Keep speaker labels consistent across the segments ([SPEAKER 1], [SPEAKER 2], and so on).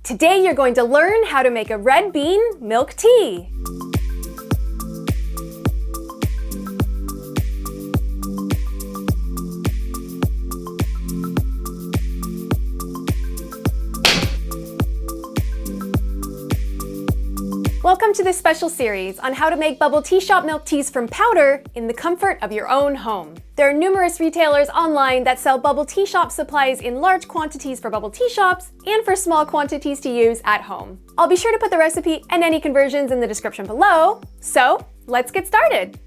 [SPEAKER 1] Today you're going to learn how to make a red bean milk tea. Welcome to this special series on how to make bubble tea shop milk teas from powder in the comfort of your own home. There are numerous retailers online that sell bubble tea shop supplies in large quantities for bubble tea shops and for small quantities to use at home. I'll be sure to put the recipe and any conversions in the description below. So let's get started.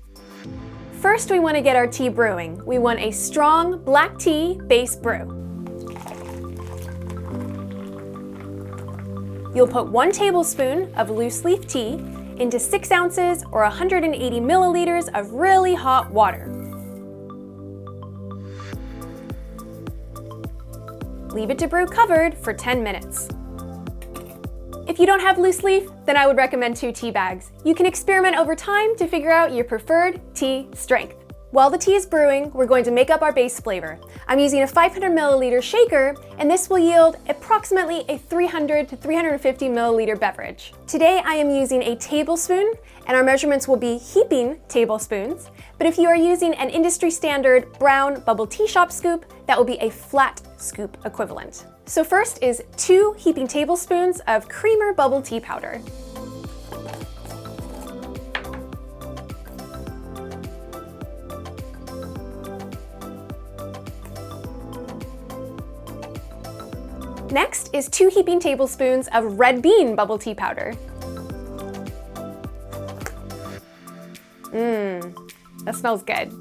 [SPEAKER 1] First, we want to get our tea brewing. We want a strong black tea base brew. You'll put 1 tablespoon of loose leaf tea into 6 ounces or 180 milliliters of really hot water. Leave it to brew covered for 10 minutes. If you don't have loose leaf, then I would recommend 2 tea bags. You can experiment over time to figure out your preferred tea strength. While the tea is brewing, we're going to make up our base flavor. I'm using a 500 milliliter shaker, and this will yield approximately a 300 to 350 milliliter beverage. Today I am using a tablespoon, and our measurements will be heaping tablespoons. But if you are using an industry standard brown bubble tea shop scoop, that will be a flat scoop equivalent. So first is 2 heaping tablespoons of creamer bubble tea powder. Next is 2 heaping tablespoons of red bean bubble tea powder. That smells good.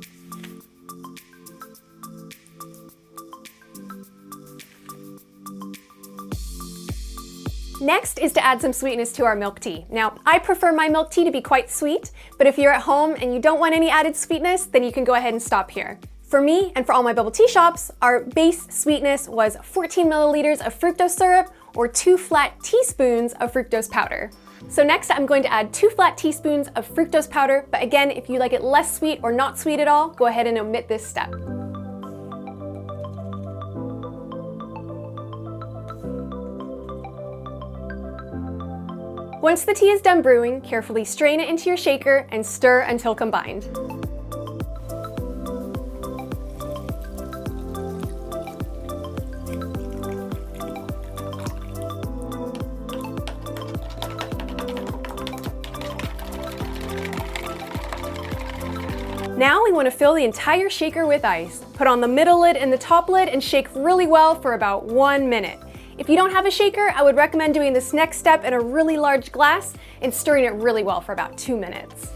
[SPEAKER 1] Next is to add some sweetness to our milk tea. Now, I prefer my milk tea to be quite sweet, but if you're at home and you don't want any added sweetness, then you can go ahead and stop here. For me and for all my bubble tea shops, our base sweetness was 14 milliliters of fructose syrup or 2 flat teaspoons of fructose powder. So next I'm going to add 2 flat teaspoons of fructose powder, but again, if you like it less sweet or not sweet at all, go ahead and omit this step. Once the tea is done brewing, carefully strain it into your shaker and stir until combined. Now we want to fill the entire shaker with ice. Put on the middle lid and the top lid and shake really well for about 1 minute. If you don't have a shaker, I would recommend doing this next step in a really large glass and stirring it really well for about 2 minutes.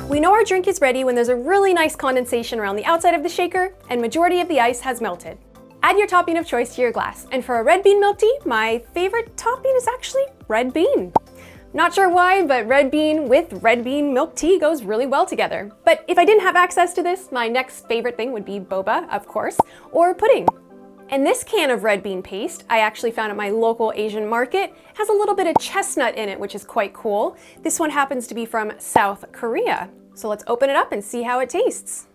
[SPEAKER 1] We know our drink is ready when there's a really nice condensation around the outside of the shaker and majority of the ice has melted. Add your topping of choice to your glass. And for a red bean milk tea, my favorite topping is actually red bean. Not sure why, but red bean with red bean milk tea goes really well together. But if I didn't have access to this, my next favorite thing would be boba, of course, or pudding. And this can of red bean paste I actually found at my local Asian market has a little bit of chestnut in it, which is quite cool. This one happens to be from South Korea. So let's open it up and see how it tastes.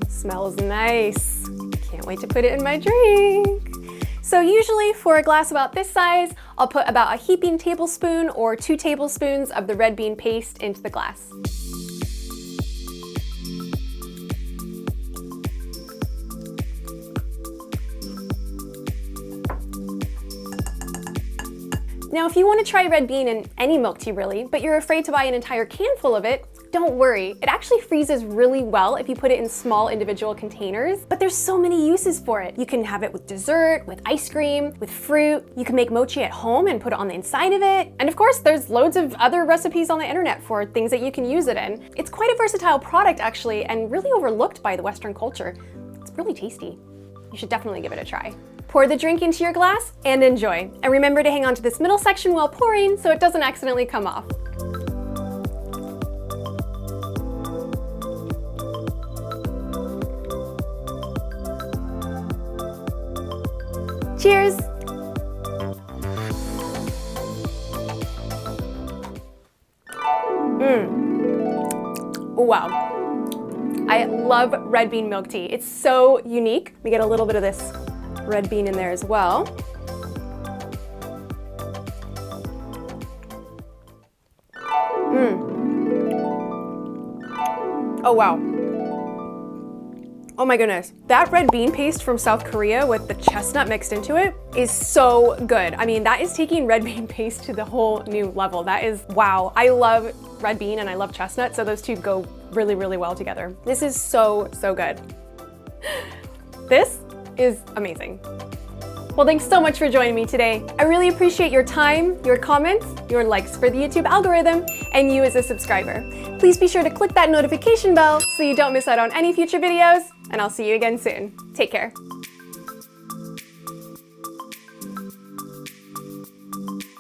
[SPEAKER 1] Smells nice. Can't wait to put it in my drink. So usually for a glass about this size, I'll put about a heaping tablespoon or 2 tablespoons of the red bean paste into the glass. Now, if you want to try red bean in any milk tea really, but you're afraid to buy an entire can full of it, don't worry. It actually freezes really well if you put it in small individual containers, but there's so many uses for it. You can have it with dessert, with ice cream, with fruit. You can make mochi at home and put it on the inside of it. And of course, there's loads of other recipes on the internet for things that you can use it in. It's quite a versatile product actually, and really overlooked by the Western culture. It's really tasty. You should definitely give it a try. Pour the drink into your glass and enjoy. And remember to hang on to this middle section while pouring so it doesn't accidentally come off. Cheers! Oh, wow. I love red bean milk tea. It's so unique. We get a little bit of this red bean in there as well. Oh, wow. Oh my goodness. That red bean paste from South Korea with the chestnut mixed into it is so good. I mean, that is taking red bean paste to the whole new level. That is, wow. I love red bean and I love chestnut, so those two go really, really well together. This is so, so good. This is amazing. Well, thanks so much for joining me today. I really appreciate your time, your comments, your likes for the YouTube algorithm, and you as a subscriber. Please be sure to click that notification bell so you don't miss out on any future videos, and I'll see you again soon. Take care.